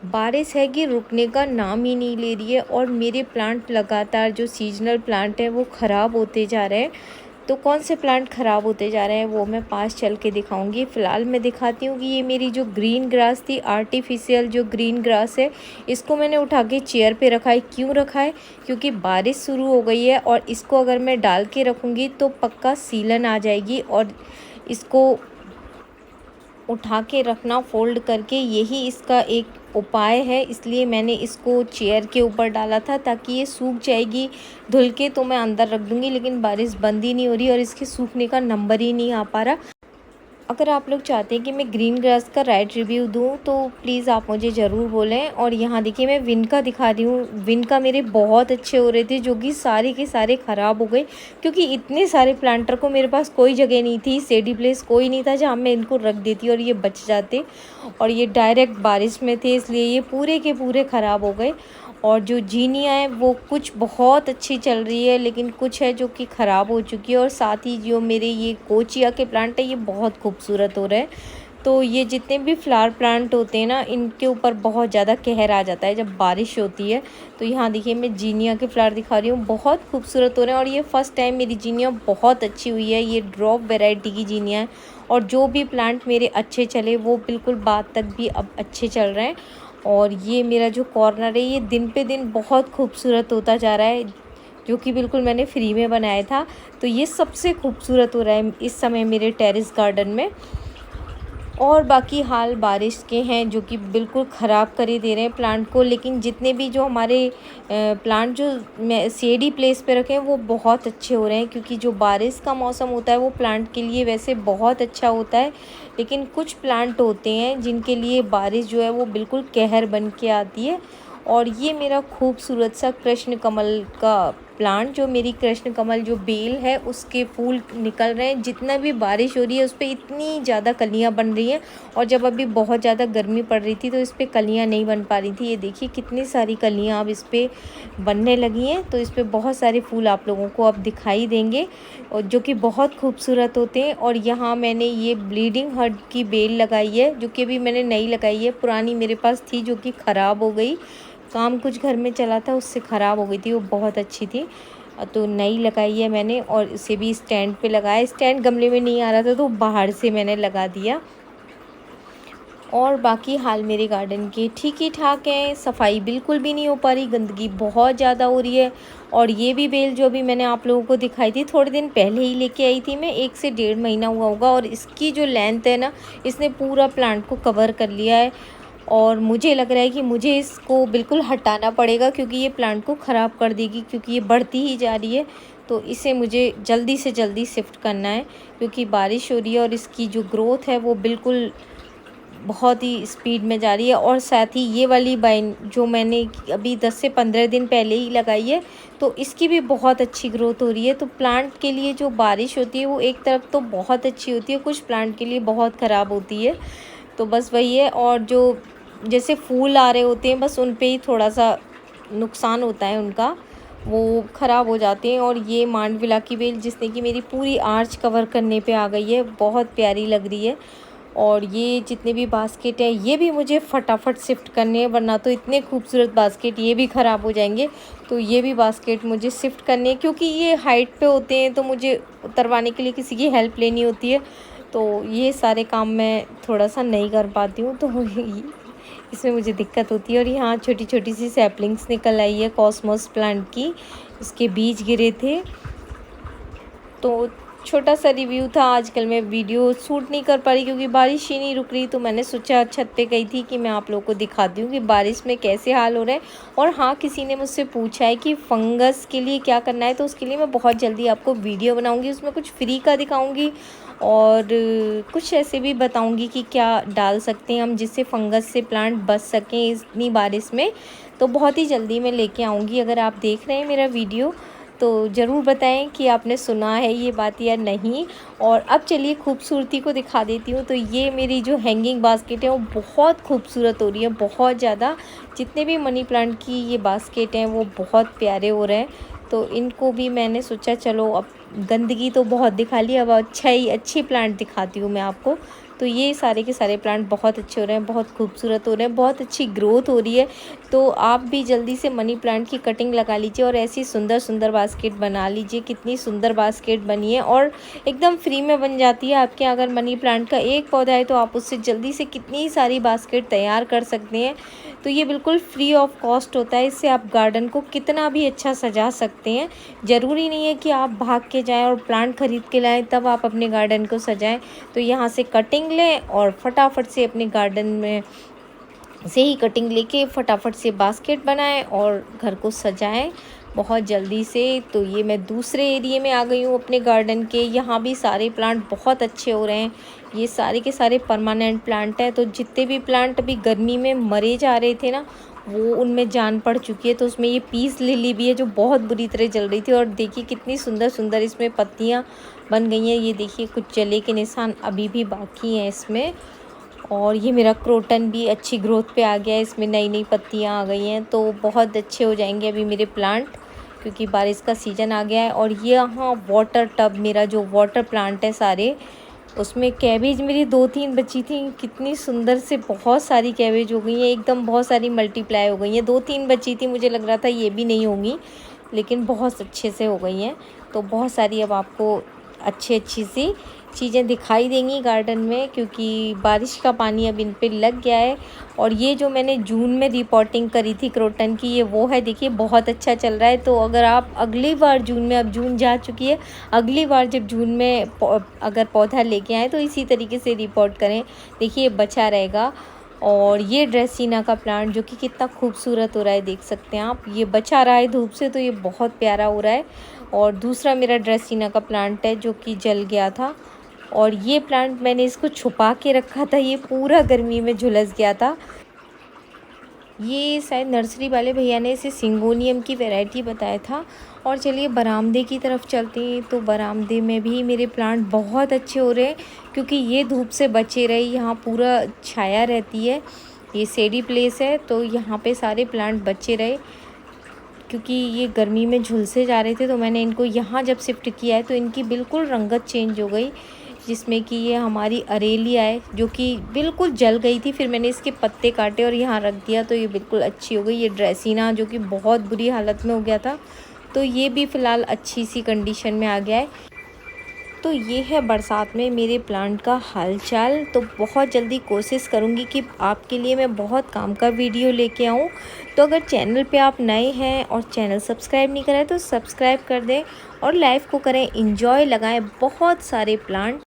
बारिश है कि रुकने का नाम ही नहीं ले रही है और मेरे प्लांट लगातार जो सीजनल प्लांट हैं वो ख़राब होते जा रहे हैं। तो कौन से प्लांट ख़राब होते जा रहे हैं वो मैं पास चल के दिखाऊंगी। फ़िलहाल मैं दिखाती हूँ कि ये मेरी जो ग्रीन ग्रास थी, आर्टिफिशियल जो ग्रीन ग्रास है, इसको मैंने उठा के चेयर पे रखा है। क्यों रखा है? क्योंकि बारिश शुरू हो गई है और इसको अगर मैं डाल के रखूँगी तो पक्का सीलन आ जाएगी और इसको उठा के रखना फ़ोल्ड करके, यही इसका एक उपाय है। इसलिए मैंने इसको चेयर के ऊपर डाला था ताकि ये सूख जाएगी। धुल के तो मैं अंदर रख दूँगी, लेकिन बारिश बंद ही नहीं हो रही और इसके सूखने का नंबर ही नहीं आ पा रहा। अगर आप लोग चाहते हैं कि मैं ग्रीन ग्रास का राइट रिव्यू दूं तो प्लीज़ आप मुझे ज़रूर बोलें। और यहाँ देखिए मैं विनका दिखा रही हूँ। विनका मेरे बहुत अच्छे हो रहे थे, जो कि सारे के सारे ख़राब हो गए क्योंकि इतने सारे प्लांटर को मेरे पास कोई जगह नहीं थी, सेडी प्लेस कोई नहीं था जहाँ मैं इनको रख देती और ये बच जाते। और ये डायरेक्ट बारिश में थे, इसलिए ये पूरे के पूरे ख़राब हो गए। और जो जीनिया है वो कुछ बहुत अच्छी चल रही है, लेकिन कुछ है जो कि ख़राब हो चुकी है। और साथ ही जो मेरे ये कोचिया के प्लांट है ये बहुत खूबसूरत हो रहे हैं। तो ये जितने भी फ्लावर प्लांट होते हैं ना, इनके ऊपर बहुत ज़्यादा कहर आ जाता है जब बारिश होती है। तो यहाँ देखिए मैं जीनिया के फ्लावर दिखा रही हूँ, बहुत खूबसूरत हो रहे हैं। और ये फ़र्स्ट टाइम मेरी जीनिया बहुत अच्छी हुई है। ये ड्रॉप वेराइटी की जीनिया है और जो भी प्लांट मेरे अच्छे चले वो बिल्कुल बाद तक भी अब अच्छे चल रहे हैं। और ये मेरा जो कॉर्नर है ये दिन पे दिन बहुत खूबसूरत होता जा रहा है, जो कि बिल्कुल मैंने फ्री में बनाया था। तो ये सबसे खूबसूरत हो रहा है इस समय मेरे टेरेस गार्डन में। और बाकी हाल बारिश के हैं जो कि बिल्कुल ख़राब कर ही दे रहे हैं प्लांट को। लेकिन जितने भी जो हमारे प्लांट जो मैं शेडी प्लेस पे रखे हैं वो बहुत अच्छे हो रहे हैं, क्योंकि जो बारिश का मौसम होता है वो प्लांट के लिए वैसे बहुत अच्छा होता है। लेकिन कुछ प्लांट होते हैं जिनके लिए बारिश जो है वो बिल्कुल कहर बन के आती है। और ये मेरा खूबसूरत सा कृष्ण कमल का प्लांट, जो मेरी कृष्ण कमल जो बेल है उसके फूल निकल रहे हैं। जितना भी बारिश हो रही है उस पर इतनी ज़्यादा कलियां बन रही हैं। और जब अभी बहुत ज़्यादा गर्मी पड़ रही थी तो इस पर कलियां नहीं बन पा रही थी। ये देखिए कितनी सारी कलियां अब इस पर बनने लगी हैं। तो इस पर बहुत सारे फूल आप लोगों को अब दिखाई देंगे और जो कि बहुत खूबसूरत होते हैं। और यहाँ मैंने ये ब्लीडिंग हार्ट की बेल लगाई है, जो कि अभी मैंने नई लगाई है। पुरानी मेरे पास थी जो कि ख़राब हो गई, काम कुछ घर में चला था उससे ख़राब हो गई थी, वो बहुत अच्छी थी। तो नई लगाई है मैंने और इसे भी स्टैंड पे लगाया। स्टैंड गमले में नहीं आ रहा था तो बाहर से मैंने लगा दिया। और बाकी हाल मेरे गार्डन के ठीक ही ठाक हैं, सफाई बिल्कुल भी नहीं हो पा रही, गंदगी बहुत ज़्यादा हो रही है। और ये भी बेल जो भी मैंने आप लोगों को दिखाई थी थोड़े दिन पहले ही लेके आई थी मैं, 1 से 1.5 महीना हुआ होगा। और इसकी जो लेंथ है ना, इसने पूरा प्लांट को कवर कर लिया है। और मुझे लग रहा है कि मुझे इसको बिल्कुल हटाना पड़ेगा, क्योंकि ये प्लांट को ख़राब कर देगी, क्योंकि ये बढ़ती ही जा रही है। तो इसे मुझे जल्दी से जल्दी शिफ्ट करना है, क्योंकि बारिश हो रही है और इसकी जो ग्रोथ है वो बिल्कुल बहुत ही स्पीड में जा रही है। और साथ ही ये वाली बाइन जो मैंने अभी 10 से 15 दिन पहले ही लगाई है, तो इसकी भी बहुत अच्छी ग्रोथ हो रही है। तो प्लांट के लिए जो बारिश होती है वो एक तरफ तो बहुत अच्छी होती है, कुछ प्लांट के लिए बहुत ख़राब होती है। तो बस वही है। और जो जैसे फूल आ रहे होते हैं बस उन पे ही थोड़ा सा नुकसान होता है उनका, वो ख़राब हो जाते हैं। और ये मांडविला की बेल जिसने कि मेरी पूरी आर्च कवर करने पे आ गई है, बहुत प्यारी लग रही है। और ये जितने भी बास्केट हैं ये भी मुझे फटाफट शिफ्ट करने हैं, वरना तो इतने खूबसूरत बास्केट ये भी ख़राब हो जाएंगे। तो ये भी बास्केट मुझे शिफ्ट करने हैं, क्योंकि ये हाइट पे होते हैं तो मुझे उतरवाने के लिए किसी की हेल्प लेनी होती है। तो ये सारे काम मैं थोड़ा सा नहीं कर पाती हूँ, तो इसमें मुझे दिक्कत होती है। और यहाँ छोटी छोटी सी सैपलिंग्स निकल आई है कॉस्मोस प्लांट की, इसके बीज गिरे थे। तो छोटा सा रिव्यू था। आजकल मैं वीडियो शूट नहीं कर पा रही क्योंकि बारिश ही नहीं रुक रही, तो मैंने सोचा छत पे गई थी कि मैं आप लोगों को दिखाती हूँ कि बारिश में कैसे हाल हो रहे हैं। और हाँ, किसी ने मुझसे पूछा है कि फंगस के लिए क्या करना है, तो उसके लिए मैं बहुत जल्दी आपको वीडियो बनाऊँगी, उसमें कुछ फ्री का दिखाऊँगी और कुछ ऐसे भी बताऊँगी कि क्या डाल सकते हैं हम जिससे फंगस से प्लांट बच सकें इतनी बारिश में। तो बहुत ही जल्दी मैं लेके आऊँगी। अगर आप देख रहे हैं मेरा वीडियो तो ज़रूर बताएं कि आपने सुना है ये बात या नहीं। और अब चलिए खूबसूरती को दिखा देती हूँ। तो ये मेरी जो हैंगिंग बास्केट है वो बहुत खूबसूरत हो रही है, बहुत ज़्यादा। जितने भी मनी प्लांट की ये बास्केट हैं वो बहुत प्यारे हो रहे हैं। तो इनको भी मैंने सोचा चलो अब गंदगी तो बहुत दिखा ली, अब अच्छी प्लांट दिखाती हूँ मैं आपको। तो ये सारे के सारे प्लांट बहुत अच्छे हो रहे हैं, बहुत खूबसूरत हो रहे हैं, बहुत अच्छी ग्रोथ हो रही है। तो आप भी जल्दी से मनी प्लांट की कटिंग लगा लीजिए और ऐसी सुंदर सुंदर बास्केट बना लीजिए। कितनी सुंदर बास्केट बनी है और एकदम फ्री में बन जाती है। आपके अगर मनी प्लांट का एक पौधा है तो आप उससे जल्दी से कितनी सारी बास्केट तैयार कर सकते हैं। तो ये बिल्कुल फ्री ऑफ कॉस्ट होता है। इससे आप गार्डन को कितना भी अच्छा सजा सकते हैं। ज़रूरी नहीं है कि आप भाग के जाएं और प्लांट खरीद के लाएं तब आप अपने गार्डन को सजाएं। तो यहाँ से कटिंग लें और फटाफट से अपने गार्डन में से ही कटिंग लेके फटाफट से बास्केट बनाएं और घर को सजाएं बहुत जल्दी से। तो ये मैं दूसरे एरिया में आ गई हूँ अपने गार्डन के। यहाँ भी सारे प्लांट बहुत अच्छे हो रहे हैं। ये सारे के सारे परमानेंट प्लांट हैं। तो जितने भी प्लांट अभी गर्मी में मरे जा रहे थे ना, वो उनमें जान पड़ चुकी है। तो उसमें ये पीस लिली भी है जो बहुत बुरी तरह जल रही थी। और देखिए कितनी सुंदर सुंदर इसमें पत्तियाँ बन गई हैं। ये देखिए कुछ जले के निशान अभी भी बाकी हैं इसमें। और ये मेरा क्रोटन भी अच्छी ग्रोथ पे आ गया है। इसमें नई नई पत्तियाँ आ गई हैं। तो बहुत अच्छे हो जाएंगे अभी मेरे प्लांट, क्योंकि बारिश का सीज़न आ गया है। और ये यहाँ वाटर टब, मेरा जो वाटर प्लांट है सारे, उसमें कैबेज मेरी 2-3 बची थी। कितनी सुंदर से बहुत सारी कैबेज हो गई हैं, एकदम बहुत सारी मल्टीप्लाई हो गई हैं। 2-3 बची थी, मुझे लग रहा था ये भी नहीं होंगी, लेकिन बहुत अच्छे से हो गई हैं। तो बहुत सारी अब आपको अच्छी सी चीज़ें दिखाई देंगी गार्डन में, क्योंकि बारिश का पानी अब इन पे लग गया है। और ये जो मैंने जून में रिपोर्टिंग करी थी क्रोटन की, ये वो है। देखिए बहुत अच्छा चल रहा है। तो अगर आप अगली बार जून में, अब जून जा चुकी है, अगली बार जब जून में अगर पौधा लेके आएँ तो इसी तरीके से रिपोर्ट करें। देखिए बचा रहेगा। और ये ड्रेसिना का प्लांट जो कि कितना खूबसूरत हो रहा है, देख सकते हैं आप। ये बचा रहा है धूप से, तो ये बहुत प्यारा हो रहा है। और दूसरा मेरा ड्रेसिना का प्लांट है जो कि जल गया था। और ये प्लांट मैंने इसको छुपा के रखा था, ये पूरा गर्मी में झुलस गया था। ये शायद नर्सरी वाले भैया ने इसे सिंगोनियम की वैरायटी बताया था। और चलिए बरामदे की तरफ चलते हैं। तो बरामदे में भी मेरे प्लांट बहुत अच्छे हो रहे हैं, क्योंकि ये धूप से बचे रहे। यहाँ पूरा छाया रहती है, ये शेडी प्लेस है, तो यहाँ पे सारे प्लांट बचे रहे। क्योंकि ये गर्मी में झुलसे जा रहे थे, तो मैंने इनको यहाँ जब शिफ्ट किया है तो इनकी बिल्कुल रंगत चेंज हो गई। जिसमें कि ये हमारी अरेलिया है जो कि बिल्कुल जल गई थी, फिर मैंने इसके पत्ते काटे और यहाँ रख दिया, तो ये बिल्कुल अच्छी हो गई। ये ड्रेसिना जो कि बहुत बुरी हालत में हो गया था, तो ये भी फ़िलहाल अच्छी सी कंडीशन में आ गया है। तो ये है बरसात में मेरे प्लांट का हालचाल। तो बहुत जल्दी कोशिश करूँगी कि आपके लिए मैं बहुत काम का वीडियो लेके आऊँ। तो अगर चैनल पे आप नए हैं और चैनल सब्सक्राइब नहीं करें तो सब्सक्राइब कर दें और लाइफ को करें एंजॉय, लगाएं बहुत सारे प्लांट।